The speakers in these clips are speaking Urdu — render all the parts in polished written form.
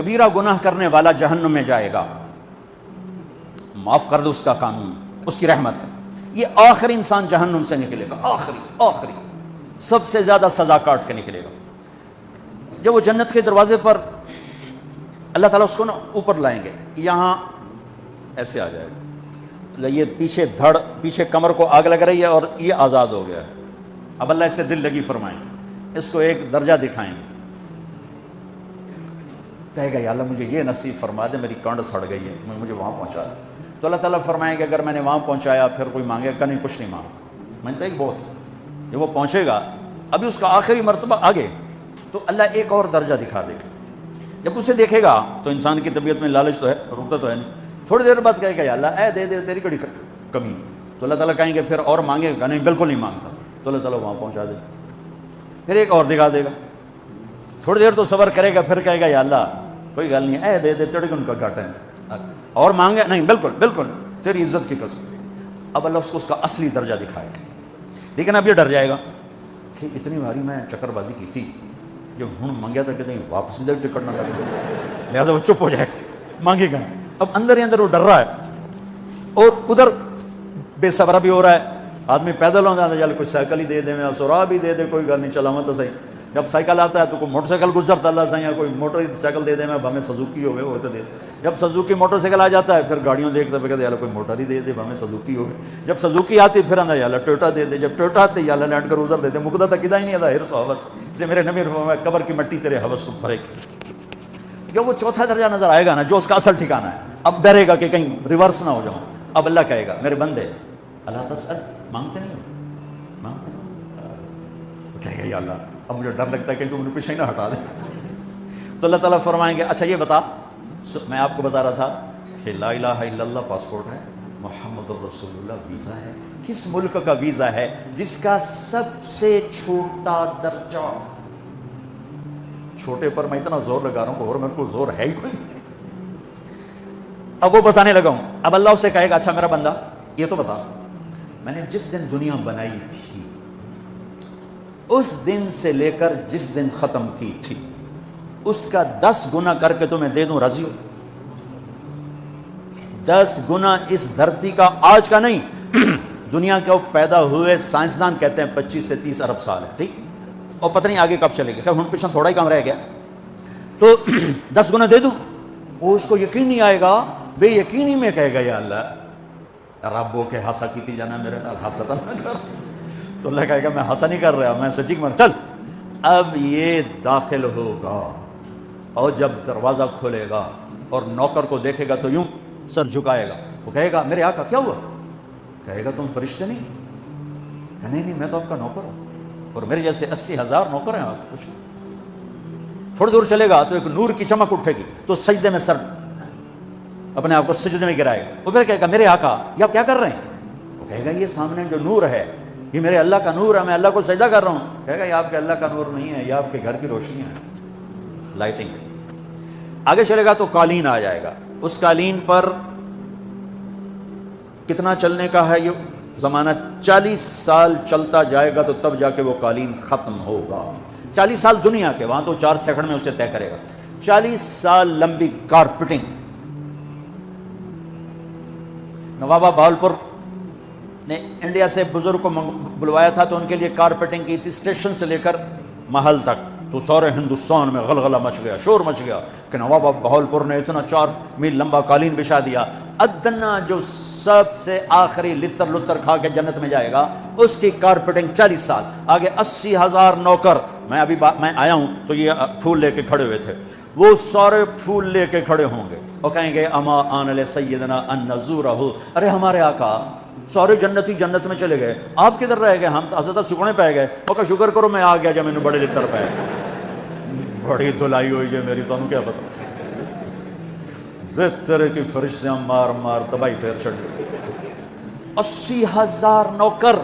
کبیرہ گناہ کرنے والا جہنم میں جائے گا، معاف کر دو اس کا قانون، اس کی رحمت ہے، یہ آخری انسان جہنم سے نکلے گا، آخری سب سے زیادہ سزا کاٹ کے نکلے گا۔ جب وہ جنت کے دروازے پر اللہ تعالیٰ اس کو نا اوپر لائیں گے، یہاں ایسے آ جائے گا، یہ پیچھے دھڑ، پیچھے کمر کو آگ لگ رہی ہے اور یہ آزاد ہو گیا ہے۔ اب اللہ اس سے دل لگی فرمائیں گے، اس کو ایک درجہ دکھائیں گے، کہے گا یا اللہ مجھے یہ نصیب فرما دے، میری کانڈ سڑ گئی ہے، مجھے وہاں پہنچا دے۔ تو اللہ تعالیٰ فرمائیں گے اگر میں نے وہاں پہنچایا پھر کوئی مانگے گا نہیں، کچھ نہیں مانگتا، میں نے بہت ہے۔ جب وہ پہنچے گا ابھی اس کا آخری مرتبہ آگے، تو اللہ ایک اور درجہ دکھا دے گا۔ جب اسے دیکھے گا تو انسان کی طبیعت میں لالچ تو ہے، رکتا تو ہے نہیں، تھوڑی دیر بعد کہے گا یا اللہ دے تیری کڑی کمی، تو اللہ تعالیٰ کہیں گے پھر اور مانگے گا، نہیں بالکل نہیں مانگتا، تو اللہ تعالیٰ وہاں پہنچا دے، پھر ایک اور دکھا دے گا، تھوڑی دیر تو صبر کرے گا، پھر کہے گا یا اللہ کوئی گل نہیں، دے تیرے کو ان کا گھاٹا ہے، اور مانگے نہیں بالکل تیری عزت کی قسم۔ اب اللہ اس کو اس کا اصلی درجہ دکھائے گا، لیکن اب یہ ڈر جائے گا کہ اتنی باری میں چکر بازی کی تھی، جو ہوں مانگیا تھا کہ نہیں واپس ادھر ٹکٹ نہ لگے، لہٰذا وہ چپ ہو جائے، مانگے گا۔ اب اندر ہی اندر وہ ڈر رہا ہے، اور ادھر بے صبرا بھی ہو رہا ہے، آدمی پیدل ہوتا ہے چل کوئی سائیکل ہی دے دے، میں سورا بھی دے دے، کوئی گل نہیں چلاواں تو صحیح، جب سائیکل آتا ہے تو کوئی موٹر سائیکل گزرتا اللہ صحیح، یا کوئی موٹر سائیکل دے دے، میں ہمیں سزوکی ہوئے وہ تو دے، جب سزوکی موٹر سائیکل آ جاتا ہے پھر گاڑیوں دیکھتا پہ کہتے ہیں کوئی موٹر ہی دے دے، ہمیں سزوکی ہوئے، جب سزوکی آتی پھر اندر یا ٹویوٹا دے دے، جب ٹویوٹا آتے یا لینڈ کروزر دے دے، مقدہ تک کدا ہی نہیں آتا ہرس و حوث، اس لیے میرے نبی فرمایا قبر کی مٹی تیرے حوث کو بھرے گی۔ جب وہ چوتھا درجہ نظر آئے گا نا، جو اس کا اصل ٹھکانہ ہے، اب ڈرے گا کہ کہیں ریورس نہ ہو جاؤں، اب اللہ کہے گا میرے بندے اللہ تسأل، مانگتے نہیں ہو، مانگتے نہیں، کہے گا یا اللہ اب مجھے ڈر لگتا ہے کہ تو مجھے پیچھے ہی نہ ہٹا دے، تو اللہ تعالیٰ فرمائیں گے اچھا یہ بتا، میں آپ کو بتا رہا تھا کہ لا الہ الا اللہ پاسپورٹ ہے، محمد الرسول اللہ ویزا ہے، کس ملک کا ویزا ہے جس کا سب سے چھوٹا درجہ، چھوٹے پر میں اتنا زور لگا رہا ہوں کہ اور میرے کو زور ہے ہی کوئی، اب وہ بتانے لگا ہوں، اب اللہ اسے کہے گا اچھا میرا بندہ یہ تو بتا، میں نے جس دن دنیا بنائی تھی اس دن سے لے کر جس دن ختم کی تھی اس کا 10 گنا کر کے تمہیں دے دوں، راضی ہو؟ 10 گنا اس دھرتی کا، آج کا نہیں، دنیا کے وہ پیدا ہوئے سائنسدان کہتے ہیں 25 سے 30 ارب سال ہے، ٹھیک، اور پتہ نہیں آگے کب چلے گا، ہن پیچھے تھوڑا ہی کام رہ گیا، تو 10 گنا دے دوں، وہ اس کو یقین نہیں آئے گا، بے یقینی میں کہے گا یا اللہ ربو کے ہنسا کیتی جانا میرے نال ہنسا نہ کر، تو اللہ کہے گا میں ہنسا نہیں کر رہا، میں سچی مر، چل اب یہ داخل ہوگا، اور جب دروازہ کھولے گا اور نوکر کو دیکھے گا تو یوں سر جھکائے گا، وہ کہے گا میرے آقا کیا ہوا؟ کہے گا تم فرشتے نہیں؟ کہ نہیں میں تو آپ کا نوکر ہوں، اور میرے جیسے 80,000 نوکر ہیں آپ، کچھ تھوڑی دور چلے گا تو ایک نور کی چمک اٹھے گی تو سجدے میں سر اپنے آپ کو سجدے میں گرائے گا، وہ پھر کہے گا میرے آقا یہ آپ کیا کر رہے ہیں؟ وہ کہے گا یہ سامنے جو نور ہے یہ میرے اللہ کا نور ہے، میں اللہ کو سجدہ کر رہا ہوں، کہے گا یہ آپ کے اللہ کا نور نہیں ہے، یہ آپ کے گھر کی روشنی ہے، لائٹنگ۔ آگے چلے گا تو قالین آ جائے گا، اس قالین پر کتنا چلنے کا ہے یہ زمانہ، 40 سال چلتا جائے گا تو تب جا کے وہ قالین ختم ہوگا، 40 سال دنیا کے، وہاں تو 4 سیکنڈ میں اسے طے کرے گا، 40 سال لمبی کارپیٹنگ۔ نوابہ بہاولپور نے انڈیا سے بزرگ کو بلوایا تھا تو ان کے لیے کارپیٹنگ کی تھی، اسٹیشن سے لے کر محل تک، تو سارے ہندوستان میں غلغلہ مچ گیا، شور مچ گیا کہ نوابہ بہاولپور نے اتنا 4 میل لمبا قالین بچھا دیا، ادنا جو سب سے آخری لتر لتر کھا کے جنت میں جائے گا اس کی کارپیٹنگ 40 سال، آگے 80,000 نوکر، میں آیا ہوں تو یہ پھول لے کے کھڑے ہوئے تھے، وہ سارے پھول لے کے کھڑے ہوں گے اور کہیں گے اما آن لسیدنا ان نزورہ، ارے ہمارے آقا سارے جنتی جنت میں چلے گئے، آپ کدھر رہ گئے؟ ہم تو حضرت سکونے پہ گئے، وہ کہ شکر کرو میں آ گیا جب میں نے بڑے لتر پہ، بڑی دھلائی ہوئی ہے میری، تو کیا پتا طرح کی فرشتیاں مار مار تباہی پھیر چڑھ گئی، 80,000 نوکر،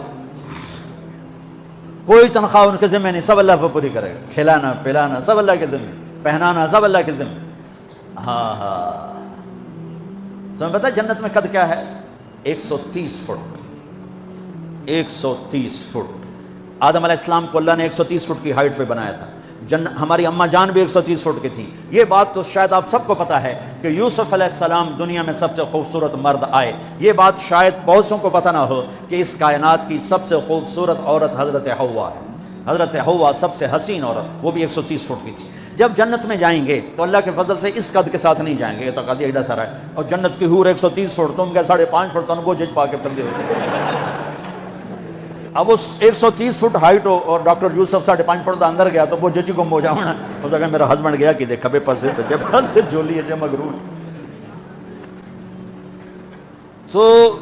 کوئی تنخواہ ان کے ذمہ نہیں، سب اللہ پہ پوری کرے گا، کھلانا پلانا سب اللہ کے ذمہ، پہنانا سب اللہ کے ذمہ۔ ہاں تمہیں پتہ جنت میں قد کیا ہے؟ 130 فٹ، 130 فٹ۔ آدم علیہ السلام کو اللہ نے 130 فٹ کی ہائٹ پہ بنایا تھا، ہماری اماں جان بھی 130 فٹ کی تھی. یہ بات تو شاید آپ سب کو پتہ ہے کہ یوسف علیہ السلام دنیا میں سب سے خوبصورت مرد آئے. یہ بات شاید بہت کو پتہ نہ ہو کہ اس کائنات کی سب سے خوبصورت عورت حضرت حوا ہے. حضرت حوا سب سے حسین عورت, وہ بھی 130 فٹ کی تھی. جب جنت میں جائیں گے تو اللہ کے فضل سے اس قد کے ساتھ نہیں جائیں گے, یہ تو قد ایڈا سارا ہے, اور جنت کی حور 130 فٹ, تم کیا 5.5 فٹ تو وہ جج پا کے پھر دے. اب اس 130 فٹ ہائٹ ہو اور ڈاکٹر یوسف 5.5 فٹ اندر گیا تو وہ جج گم ہو جاؤں نا. ہو سکتا میرا ہسبینڈ گیا کہ دیکھ کبھی پسے سجے پاسے جولی ہے مغرور. تو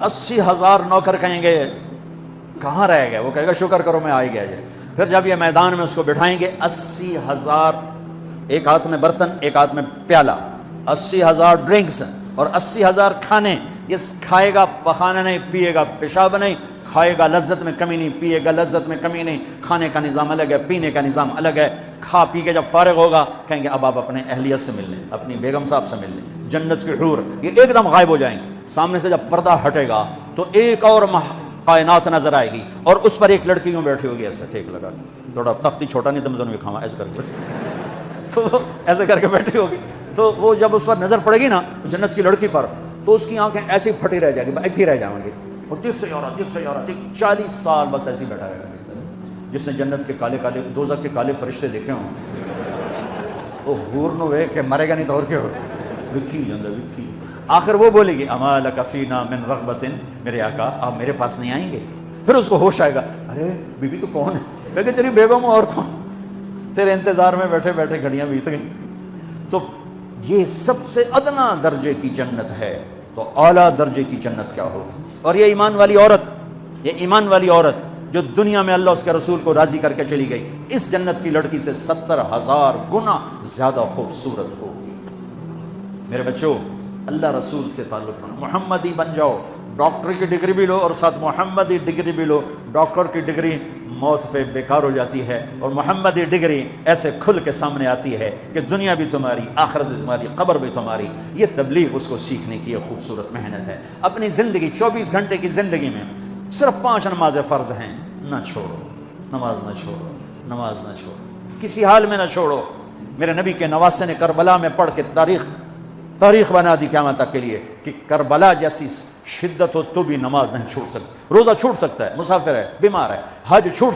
80,000 نوکر کہیں گے کہاں رہ گئے, وہ کہے گا شکر کرو میں آ ہی گیا. پھر جب یہ میدان میں اس کو بٹھائیں گے 80,000, ایک ہاتھ میں برتن ایک ہاتھ میں پیالہ, 80,000 ڈرنکس اور 80,000 کھانے. یہ کھائے گا پخانا نہیں, پیے گا پیشاب نہیں, کھائے گا لذت میں کمی نہیں, پیے گا لذت میں کمی نہیں. کھانے کا نظام الگ ہے, پینے کا نظام الگ ہے. کھا پی کے جب فارغ ہوگا کہیں گے اب آپ اپنے اہلیت سے مل لیں, اپنی بیگم صاحب سے مل لیں. جنت کی حور یہ ایک دم غائب ہو جائیں گے. سامنے سے جب پردہ ہٹے گا تو ایک اور کائنات نظر آئے گی, اور اس پر ایک لڑکی یوں بیٹھی ہوگی ایسے ٹھیک لگا, تھوڑا تختی چھوٹا نہیں تو میں دونوں کھاوا ایسے کر کے, تو ایسے کر کے بیٹھی ہوگی. تو وہ جب اس پر نظر پڑے گی نا جنت کی لڑکی پر, تو اس کی آنکھیں ایسی پھٹی رہ جائیں گی, ایتھی رہ جائیں گی. وہ دیکھتے جا رہا 40 سال بس ایسے ہی بیٹھا رہے گا. جس نے جنت کے کالے کالے دوزخ کے کالے فرشتے دیکھے ہوں, وہ حور نو وے کہ مرے گا نہیں تو اور کیا ہوگا, وکھی جاندہ وکھی. آخر وہ بولے گی اما لک فینا من رغبت, میرے آقا آپ میرے پاس نہیں آئیں گے. پھر اس کو ہوش آئے گا, ارے بی بی تو کون ہے, کہتے تیری بیگم اور کون, تیرے انتظار میں بیٹھے بیٹھے گھڑیاں بیت گئیں. تو یہ سب سے ادنا درجے کی جنت ہے, تو اعلیٰ درجے کی جنت کیا ہوگی. اور یہ ایمان والی عورت, یہ ایمان والی عورت جو دنیا میں اللہ اس کے رسول کو راضی کر کے چلی گئی, اس جنت کی لڑکی سے 70,000 گنا زیادہ خوبصورت ہوگی. میرے بچوں, اللہ رسول سے تعلق بناؤ, محمدی بن جاؤ. ڈاکٹر کی ڈگری بھی لو اور ساتھ محمدی ڈگری بھی لو. ڈاکٹر کی ڈگری موت پہ بیکار ہو جاتی ہے, اور محمدی ڈگری ایسے کھل کے سامنے آتی ہے کہ دنیا بھی تمہاری, آخرت بھی تمہاری, قبر بھی تمہاری. یہ تبلیغ اس کو سیکھنے کی ایک خوبصورت محنت ہے. اپنی زندگی 24 گھنٹے کی زندگی میں صرف 5 نمازیں فرض ہیں, نہ چھوڑو, نماز نہ چھوڑو, نماز نہ چھوڑو, کسی حال میں نہ چھوڑو. میرے نبی کے نواسے نے کربلا میں پڑھ کے تاریخ بنا دی قیامت تک کے لیے کہ کربلا جیسی شدت ہو تو بھی نماز نہیں چھوٹ سکتی. روزہ چھوٹ سکتا ہے, مسافر ہے, بیمار ہے, حج چھوٹ